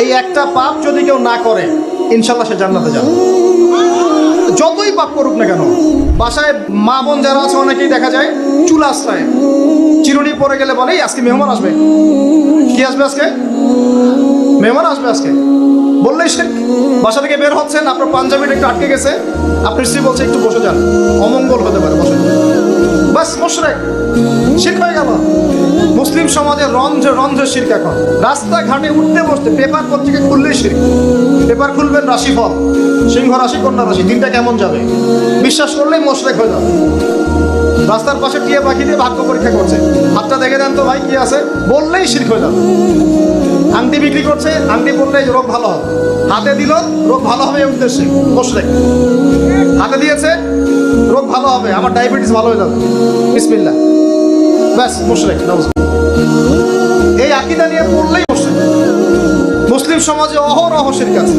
এই একটা পাপ যদি কেউ না করে ইনশাল্লাহ সে জান্নাতে যাবে, যতই পাপ করুক না কেন। বাসায় মা বোন যারা আছে অনেকেই দেখা যায় চুল আশ্রয় চিরুনি পরে গেলে বলে এই আজকে মেহমান আসবে। কি আসবে আজকে? মেহমান আসবে আজকে বললেই সে বাসা থেকে বের হচ্ছেন, আপনার পাঞ্জাবিটা একটু আটকে গেছে, আপনার স্ত্রী বলছে একটু বসে যান, অমঙ্গল হতে পারে, বসে। বাস মুশরিক, শিরক হয়ে গেল। মুসলিম সমাজে রন্ধ্রে রন্ধ্রে শিরক। এখন রাস্তাঘাটে উঠতে বসতে পেপার পত্রিকা খুললেই শিরক। পেপার খুলবেন রাশিফল, সিংহ রাশি কন্যা রাশি, দিনটা কেমন যাবে বিশ্বাস করলেই মুশরিক হয়ে যাবে। রাস্তার পাশে টিয়া পাখি দিয়ে ভাগ্য পরীক্ষা করছে, হাতটা দেখে দেন তো ভাই কি আছে, বললেই শিরক হয়ে যাবে। আংটি বিক্রি করছে, আংটি পড়লে রোগ ভালো হবে, হাতে দিল রোগ ভালো হবে এই উদ্দেশ্যে মুশরিক। হাতে দিয়েছে রোগ ভালো হবে, আমার ডায়াবেটিস ভালো হয়ে যাবে, বিসমিল্লাহ, ব্যাস মুশরিক। এই আকীদা নিয়ে পড়লেই মুশরিক। মুসলিম সমাজে অহরহ শিরক আছে।